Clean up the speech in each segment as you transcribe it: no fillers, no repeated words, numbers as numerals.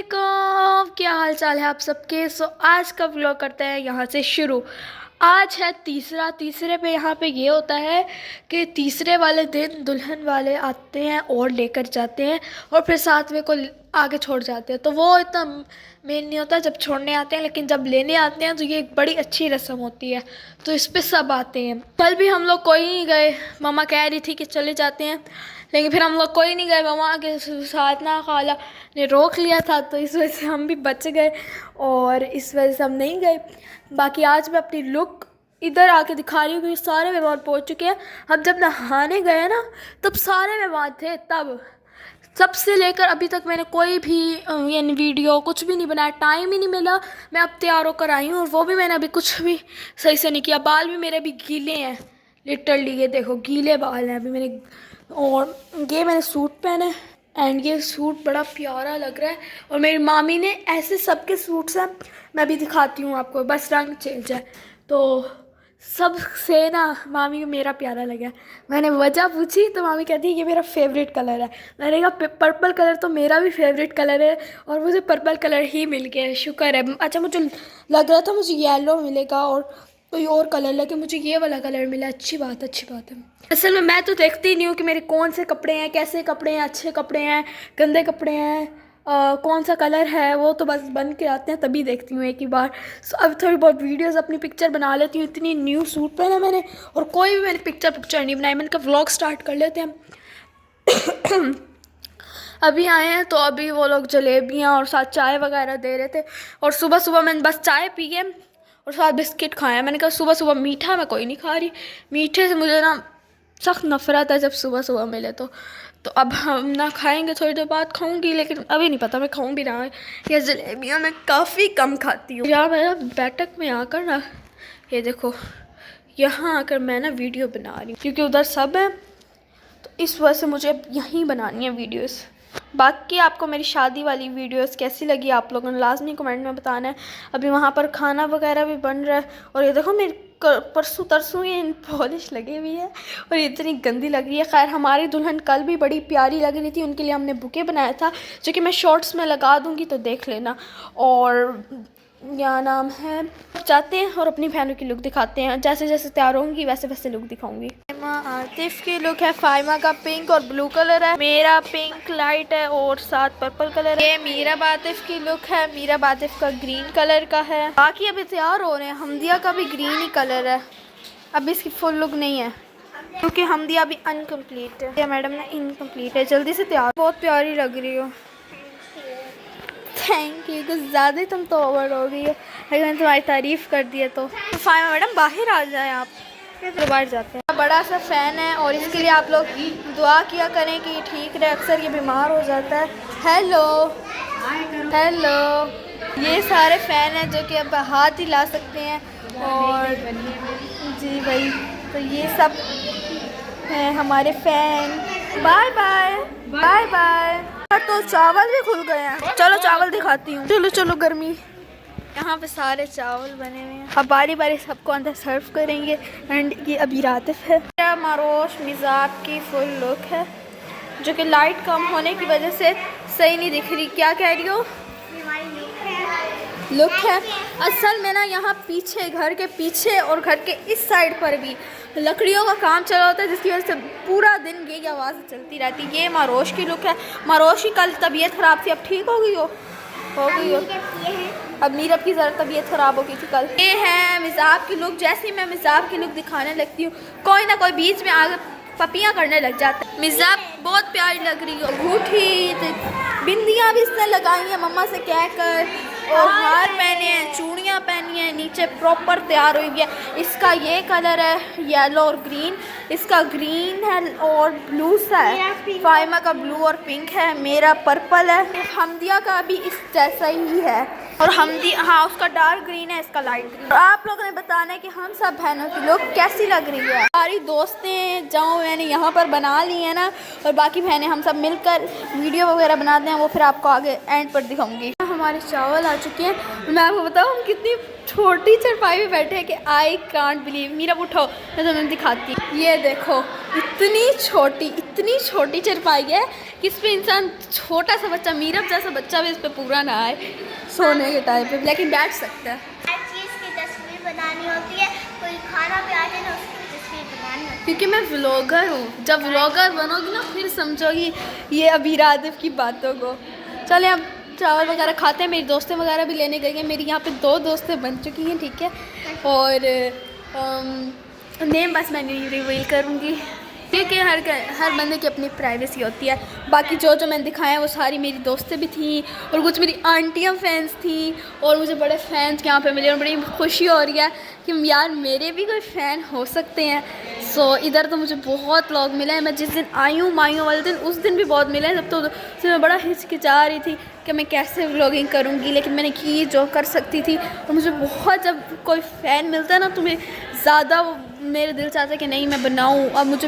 वालेकुम, क्या हाल चाल है आप सबके। आज का व्लॉग करते हैं यहाँ से शुरू। आज है तीसरे पे यहाँ पे ये होता है कि तीसरे वाले दिन दुल्हन वाले आते हैं और लेकर जाते हैं और फिर सातवें को आगे छोड़ जाते हैं। तो वो इतना मेन नहीं होता जब छोड़ने आते हैं, लेकिन जब लेने आते हैं तो ये एक बड़ी अच्छी रस्म होती है। तो इस पे सब आते हैं। कल भी हम लोग कोई नहीं गए, मम्मा कह रही थी कि चले जाते हैं, लेकिन फिर हम लोग कोई नहीं गए। मम्मा के साथ ना खाला ने रोक लिया था, तो इस वजह से हम भी बच गए और इस वजह से हम नहीं गए। बाकी आज मैं अपनी लुक इधर आके दिखा रही हूँ क्योंकि सारे मेहमान पहुँच चुके हैं। हम जब नहाने गए ना तब सारे मेहमान थे, तब सबसे लेकर अभी तक मैंने कोई भी यानी वीडियो कुछ भी नहीं बनाया, टाइम ही नहीं मिला। मैं अब तैयार होकर आई हूँ और वो भी मैंने अभी कुछ भी सही से नहीं किया। बाल भी मेरे अभी गीले हैं, लिटरली ये देखो गीले बाल हैं अभी मेरे। और ये मैंने सूट पहना है एंड ये सूट बड़ा प्यारा लग रहा है। और मेरी मामी ने ऐसे सबके सूट्स हैं, मैं भी दिखाती हूँ आपको, बस रंग चेंज है। तो सब से ना मामी को मेरा प्यारा लगा। मैंने वजह पूछी तो मामी कहती है ये मेरा फेवरेट कलर है। मैंने कहा पर्पल कलर तो मेरा भी फेवरेट कलर है और मुझे पर्पल कलर ही मिल गया है, शुक्र है। अच्छा मुझे लग रहा था मुझे येलो मिलेगा और कोई और कलर लगे, मुझे ये वाला कलर मिला। अच्छी बात है। असल में मैं तो देखती नहीं हूँ कि मेरे कौन से कपड़े हैं, कैसे कपड़े हैं, अच्छे कपड़े हैं, गंदे कपड़े हैं, कौन सा कलर है, वो तो बस बन के आते हैं तभी देखती हूँ एक ही बार। अब थोड़ी बहुत वीडियोस अपनी पिक्चर बना लेती हूँ। इतनी न्यू सूट पहना मैंने और कोई भी मैंने पिक्चर नहीं बनाई। मैंने कहा व्लॉग स्टार्ट कर लेते हैं। अभी आए हैं तो अभी वो लोग जलेबियाँ और साथ चाय वगैरह दे रहे थे और सुबह सुबह मैंने बस चाय पी है और साथ बिस्किट खाया। मैंने कहा सुबह सुबह मीठा मैं कोई नहीं खा रही, मीठे से मुझे ना सख्त नफरत है जब सुबह सुबह मिले तो अब हम ना खाएंगे, थोड़ी देर बाद खाऊंगी, लेकिन अभी नहीं पता मैं खाऊं भी ना। ये जलेबियाँ मैं काफ़ी कम खाती हूँ। यार मैं बैठक में आकर ना ये देखो यहाँ आकर मैं ना वीडियो बना रही हूँ क्योंकि उधर सब है, तो इस वजह से मुझे अब यहीं बनानी है वीडियोस। बाकी आपको मेरी शादी वाली वीडियोस कैसी लगी आप लोगों ने लाजमी कमेंट में बताना है। अभी वहाँ पर खाना वगैरह भी बन रहा है और ये देखो मेरी परसों तरसों ये पॉलिश लगी हुई है और इतनी गंदी लग रही है। खैर हमारी दुल्हन कल भी बड़ी प्यारी लग रही थी, उनके लिए हमने बुके बनाया था जो कि मैं शॉर्ट्स में लगा दूँगी तो देख लेना। और क्या नाम है, जाते हैं और अपनी बहनों की लुक दिखाते हैं। जैसे जैसे तैयार होंगी वैसे वैसे लुक दिखाऊंगी। आतिफ की लुक है, फाइमा का पिंक और ब्लू कलर है, मेरा पिंक लाइट है और साथ पर्पल कलर है। ये मीरा आतिफ की लुक है, मीरा आतिफ का ग्रीन कलर का है। बाकी अभी तैयार हो रहे हैं, हमदिया का भी ग्रीन ही कलर है, अभी इसकी फुल लुक नहीं है क्योंकि हमदिया अभी अनकम्प्लीट है। मैडम ने इनकम्प्लीट है, जल्दी से तैयार। बहुत प्यारी लग रही हो, थैंक यू। कुछ ज़्यादा ही तुम तो ओवर हो गई है, अगर मैंने तुम्हारी तारीफ़ कर दी है तो फाइमा मैडम बाहर आ जाए, आप फिर बाहर जाते हैं। बड़ा सा फ़ैन है और इसके लिए आप लोग दुआ किया करें कि ठीक रहे, अक्सर ये बीमार हो जाता है। हेलो ये सारे फ़ैन हैं जो कि अब हाथ ही ला सकते हैं और जी भाई, तो ये सब हैं हमारे फ़ैन। Bye bye. तो चावल भी खुल गए हैं, चलो चावल दिखाती हूँ। चलो गर्मी। यहाँ पे सारे चावल बने हुए हैं, अब बारी बारी सबको अंदर सर्व करेंगे। एंड ये अभी रातिफ है। मेरा मारोश मिजाब की फुल लुक है जो कि लाइट कम होने की वजह से सही नहीं दिख रही। क्या कह रही हो? लुक है असल में ना, यहाँ पीछे घर के पीछे और घर के इस साइड पर भी लकड़ियों का काम चला होता है जिसकी वजह से पूरा दिन ये आवाज़ चलती रहती है। ये मारोश की लुक है। मारोश की कल तबीयत ख़राब थी, अब ठीक हो गई हो। अब मीरब की ज़रा तबीयत ख़राब हो गई थी कल। ये है मिजाब की लुक। जैसे ही मैं मिजाब की लुक दिखाने लगती हूँ कोई ना कोई बीच में आगे पपियाँ करने लग जाता है। मिजाब बहुत प्यारी लग रही है, घूठी बिंदियाँ भी इसने लगाई हैं मम्मा से कहकर और हार पहने हैं, चूड़ियाँ पहनी हैं, नीचे प्रॉपर तैयार हुई है। इसका ये कलर है येलो और ग्रीन, इसका ग्रीन है और ब्लू सा है। फाइमा का ब्लू और पिंक है, मेरा पर्पल है। हमदिया का भी इस जैसा ही है और हाँ उसका डार्क ग्रीन है, इसका लाइट ग्रीन। और आप लोगों ने बताना है कि हम सब बहनों की लुक कैसी लग रही है। सारी दोस्तें जो मैंने यहाँ पर बना ली है ना और बाकी बहनें हम सब मिलकर वीडियो वगैरह बनाते हैं, वो फिर आपको आगे एंड पर दिखाऊंगी। हमारे चावल आ चुके हैं, मैं आपको बताऊँ हम इतनी छोटी चारपाई पे बैठे हैं कि आई कांट बिलीव। मीरा उठो, मैं तुम्हें दिखाती। ये देखो इतनी छोटी चारपाई है कि इस पर इंसान, छोटा सा बच्चा, मीरा जैसा बच्चा भी इस पर पूरा ना आए सोने के टाइम पे, लेकिन बैठ सकता है। हर चीज़ की तस्वीर बनानी होती है, कोई खाना भी आ जाए ना उसकी तस्वीर बनानी होती है। क्योंकि मैं व्लॉगर हूँ, जब व्लॉगर बनोगी ना फिर समझोगी ये अबीरा आदिफ की बातों को। चले अब चावल वगैरह खाते हैं। मेरी दोस्तें वगैरह भी लेने गई हैं। मेरी यहाँ पे 2 दोस्तें बन चुकी हैं, ठीक है। और नेम बस मैं नहीं रिवील करूँगी क्योंकि हर बंदे की अपनी प्राइवेसी होती है। बाकी जो मैंने दिखाया वो सारी मेरी दोस्तें भी थी और कुछ मेरी आंटियाँ फैंस थी और मुझे बड़े फैंस यहाँ पे मिले और बड़ी खुशी हो रही है कि यार मेरे भी कोई फ़ैन हो सकते हैं। सो इधर तो मुझे बहुत लोग मिले हैं। मैं जिस दिन आई हूँ माइयों वाले दिन, उस दिन भी बहुत मिले हैं। जब तो मैं बड़ा हिचकिचा रही थी कि मैं कैसे व्लॉगिंग करूँगी, लेकिन मैंने की जो कर सकती थी। और मुझे बहुत, जब कोई फ़ैन मिलता है ना तो मैं ज़्यादा, मेरे दिल चाहता है कि नहीं मैं बनाऊँ। अब मुझे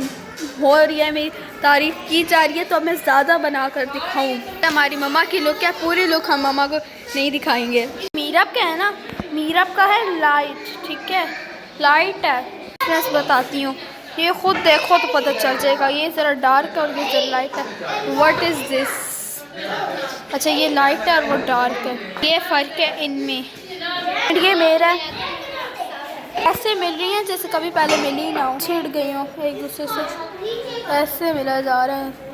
हो रही है, मेरी तारीफ़ की जा रही है, तो अब मैं ज़्यादा बना कर दिखाऊँ। हमारी मम्मा की लुक है, पूरी लुक हम मम्मा को नहीं दिखाएंगे। मीरब का है ना, मीरब का है लाइट, ठीक है, लाइट है। मैं बताती हूँ, ये खुद देखो तो पता चल जाएगा। ये ज़रा डार्क है और ये ज़रा लाइट है। What is this? अच्छा ये लाइट है और वो डार्क है, ये फ़र्क है इनमें। ये मेरा ऐसे मिल रही हैं जैसे कभी पहले मिली ना हो, छिड़ गई हो एक दूसरे से, ऐसे मिला जा रहा है।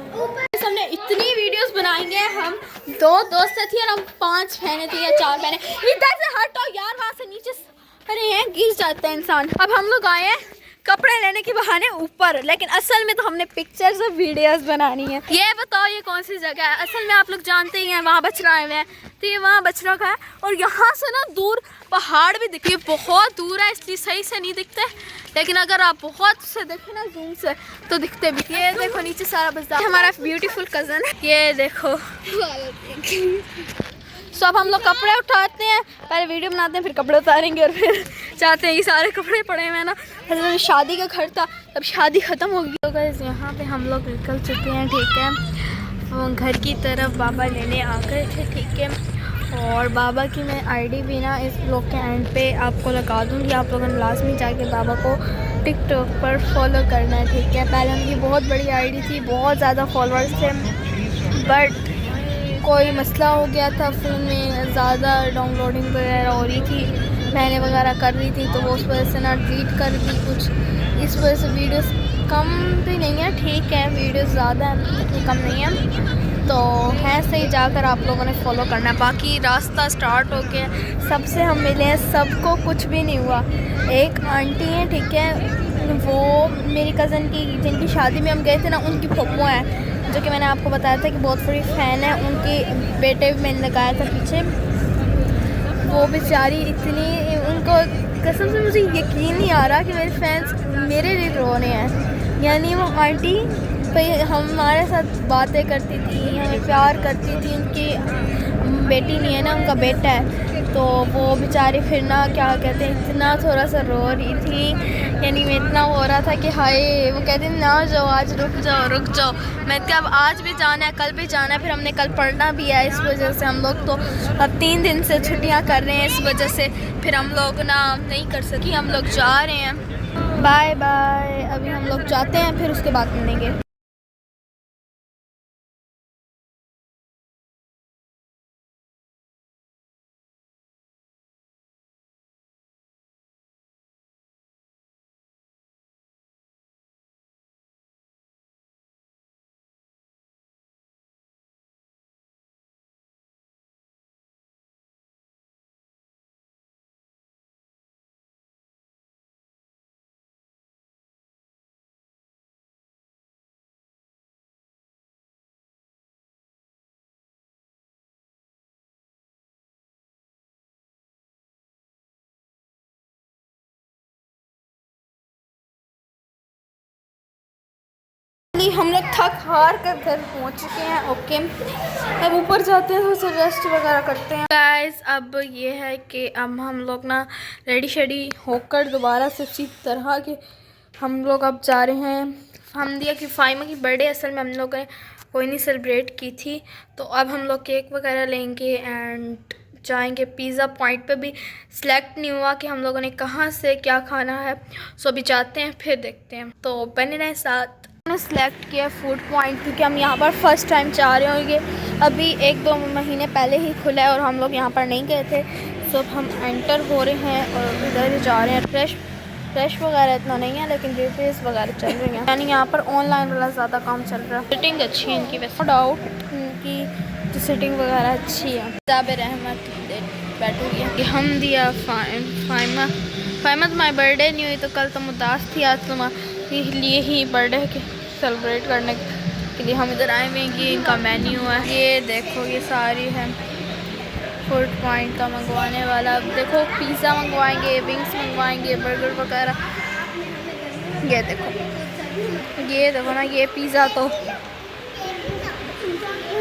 हमने इतनी वीडियोस बनाई हैं, हम 2 दोस्त थी और हम 5 बहनें थी या 4 बहनें। इधर से हटो यार, वहाँ से नीचे अरे हैं गिर जाता है इंसान। अब हम लोग आए हैं कपड़े लेने के बहाने ऊपर, लेकिन असल में तो हमने पिक्चर्स और वीडियोस बनानी है। ये बताओ ये कौन सी जगह है? असल में आप लोग जानते ही हैं वहाँ बछड़ा है, तो ये वहाँ बछड़ा का है। और यहाँ से ना दूर पहाड़ भी दिखती है, बहुत दूर है इसलिए सही से नहीं दिखते, लेकिन अगर आप बहुत से देखें ना जूम से तो दिखते भी। ये देखो नीचे सारा बाजार, हमारा ब्यूटीफुल कज़न है, ये देखो। सो अब हम लोग कपड़े उठाते हैं, पहले वीडियो बनाते हैं फिर कपड़े उतारेंगे और फिर चाहते हैं। ये सारे कपड़े पड़े हुए हैं ना, शादी का घर था, अब शादी ख़त्म हो गई। तो गाइस यहाँ पे हम लोग निकल चुके हैं, ठीक है, वो घर की तरफ बाबा लेने आ गए थे, ठीक है। और बाबा की मैं आईडी भी ना इस ब्लॉग के एंड पे आपको लगा दूँगी। आप लोगों ने लाजमी जाके बाबा को टिकटॉक पर फॉलो करना है, ठीक है। पहले उनकी बहुत बड़ी आईडी थी, बहुत ज़्यादा फॉलोअर्स थे, बट कोई मसला हो गया था, फ़ोन में ज़्यादा डाउनलोडिंग वगैरह हो रही थी, बहनें वगैरह कर रही थी, तो वो उस वजह से ना डिलीट कर दी कुछ। इस वजह से वीडियोस कम भी नहीं है, ठीक है, वीडियोस ज़्यादा है, इतनी कम नहीं है, तो है सही। जाकर आप लोगों ने फॉलो करना है। बाकी रास्ता स्टार्ट हो गया, सबसे हम मिले हैं, सबको कुछ भी नहीं हुआ। एक आंटी हैं, ठीक है, वो मेरी कज़न की, जिनकी शादी में हम गए थे ना, उनकी फूफो है, जो कि मैंने आपको बताया था कि बहुत बड़ी फ़ैन है। उनके बेटे भी मैंने लगाया था पीछे, वो बेचारी इतनी, उनको कसम से मुझे यकीन नहीं आ रहा कि मेरे फैंस मेरे लिए रो रहे हैं। यानी वो आंटी हमारे साथ बातें करती थी, हमें प्यार करती थी। उनकी बेटी नहीं है ना, उनका बेटा है, तो वो बेचारी फिर ना क्या कहते हैं, इतना थोड़ा सा रो रही थी। यानी मैं इतना हो रहा था कि हाय, वो कहते हैं ना जाओ आज, रुक जाओ। मैं क्या अब आज भी जाना है, कल भी जाना है, फिर हमने कल पढ़ना भी है। इस वजह से हम लोग तो अब 3 दिन से छुट्टियां कर रहे हैं, इस वजह से फिर हम लोग ना नहीं कर सकी, हम लोग जा रहे हैं। बाय बाय, अभी हम लोग जाते हैं, फिर उसके बाद मिलेंगे। हम लोग थक हार कर घर पहुंच चुके हैं, ओके। अब ऊपर जाते हैं, थोड़ा सा रेस्ट वगैरह करते हैं। गाइस अब ये है कि अब हम लोग ना रेडी शेडी होकर दोबारा से उसी तरह के हम लोग अब जा रहे हैं। हम दिया कि फ़ाइमा की बर्थडे असल में हम लोगों ने कोई नहीं सेलिब्रेट की थी, तो अब हम लोग केक वगैरह लेंगे एंड जाएंगे पिज़्ज़ा पॉइंट पे। भी सिलेक्ट नहीं हुआ कि हम लोगों ने कहाँ से क्या खाना है, सो अभी जाते हैं फिर देखते हैं। तो बने रहे साथ। हमने सिलेक्ट किया फूड पॉइंट क्योंकि हम यहाँ पर फर्स्ट टाइम जा रहे होंगे। अभी 1-2 महीने पहले ही खुला है और हम लोग यहाँ पर नहीं गए थे। सो अब हम एंटर हो रहे हैं और इधर जा रहे हैं। फ्रेश वगैरह इतना नहीं है लेकिन रिव्यूज़ वगैरह चल रही हैं, यानी यहाँ पर ऑनलाइन वाला ज़्यादा काम चल रहा है। सिटिंग अच्छी है इनकी, वैसे नो डाउट इनकी जो सिटिंग वगैरह अच्छी है। जाबिर अहमद बैठी हुई है कि हम दिया फाइमा तुम्हारी बर्थडे नहीं हुई तो कल तुम उदास थी, आज तुम्हारे लिए ही बर्थडे के सेलिब्रेट करने के लिए हम इधर आए हुए हैं। कि इनका मेन्यू है, ये देखो ये सारी है फूड पॉइंट का मंगवाने वाला। अब देखो पिज़्ज़ा मंगवाएंगे, विंग्स मंगवाएंगे, बर्गर वगैरह। ये देखो ना, ये पिज़्ज़ा तो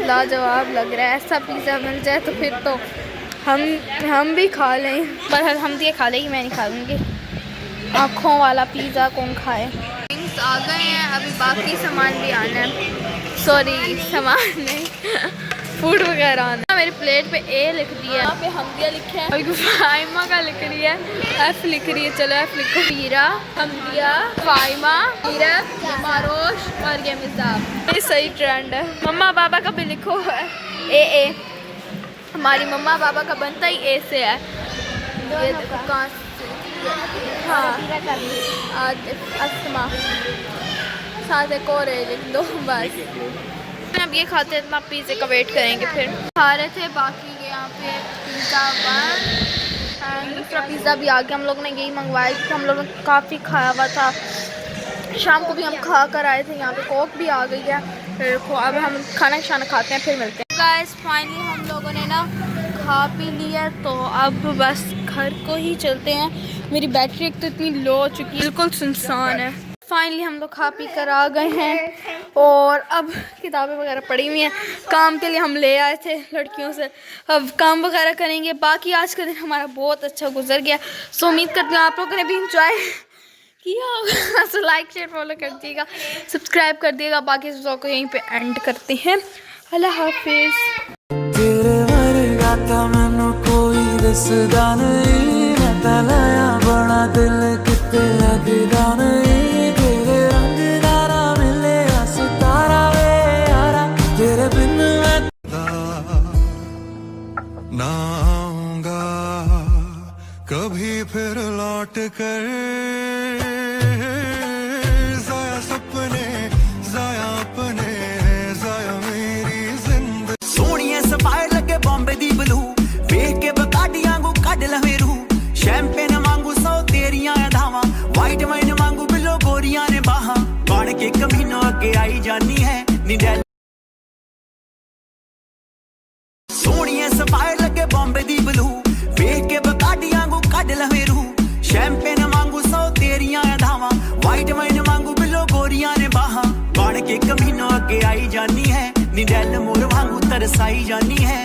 लाजवाब लग रहा है। ऐसा पिज़्ज़ा मिल जाए तो फिर तो हम भी खा लें, पर हम तो ये खा लेंगे, मैं नहीं खा लूँगी। आँखों वाला पिज़्ज़ा कौन खाए। विंग्स आ गए हैं, अभी बाकी सामान भी आना है। सॉरी सामान नहीं फूड वगैरह आना। मेरी प्लेट पे ए लिख दिया है, यहाँ पे हमदिया लिखा है और फाइमा का लिख रही है, एफ लिख रही है। चलो एफ लिखो। हीरा, हमदिया, फाइमा, हीरा, मारोश और ये मिसाब। ये सही ट्रेंड है। मम्मा पापा का भी लिखो है ए। हमारी मम्मा पापा का बनता ही ए से है। ये देखो कहाँ से, हाँ अस्मा साथ एक और ए लिख दो बस। अब ये खाते हैं, आप पिज़्ज़े का वेट करेंगे। फिर खा रहे थे बाकी के यहाँ पे पिज़्ज़ा वन, दूसरा पिज़्ज़ा भी आ गया। हम लोग ने यही मंगवाया क्योंकि हम लोग ने काफ़ी खाया हुआ था। शाम को भी हम खा कर आए थे। यहाँ पे कोक भी आ गई है। फिर अब हम खाना खाते हैं, फिर मिलते हैं। गाइस फाइनली हम लोगों ने ना खा पी लिया, तो अब बस घर को ही चलते हैं। मेरी बैटरी एक तो इतनी लो हो चुकी है, बिल्कुल सुनसान है। फाइनली हम लोग खा पी कर आ गए हैं और अब किताबें वगैरह पड़ी हुई हैं। काम के लिए हम ले आए थे लड़कियों से, अब काम वगैरह करेंगे। बाकी आज का दिन हमारा बहुत अच्छा गुजर गया। सो उम्मीद करती हूँ आप लोगों ने भी इंजॉय किया होगा। सो लाइक शेयर फॉलो कर दिएगा, सब्सक्राइब कर दिएगा। बाकी इस व्लॉग को यहीं पे एंड करते हैं। अल्लाह हाफिज़। तेरे वर्गा ता मैनू कोई दसदा नहीं, मैं तां लाया बड़ा दिल किते लगदा नहीं। तेरे रंग दारा मिले सितारा वे यारा, तेरे बिन मैं ना आऊंगा कभी फिर लौट कर। ज़ाया सपने ज़ाया अपने ज़ाया मेरी जिंदगी। सोनिए सफायर लगे बॉम्बे दी ब्लू, वेख के बकाडियां को कड लवे रू। शैंपेन वांगू सौ तेरियां अधावां, वाइट वाइन वांगू बिलो गोरियां ने बाहां। बन के कमीनों अगे आई जानी है निडल। सोनिए सफायर लगे बॉम्बे दी ब्लू, वेख के बकाडियां को कड लवे रू। शैंपेन वांगू सौ तेरियां अधावां, वाइट वाइन वांगू बिलो गोरियां ने बाहां। बन के कमीनों अगे आई जानी है निडल, मोर वांगू तरसाई जानी है।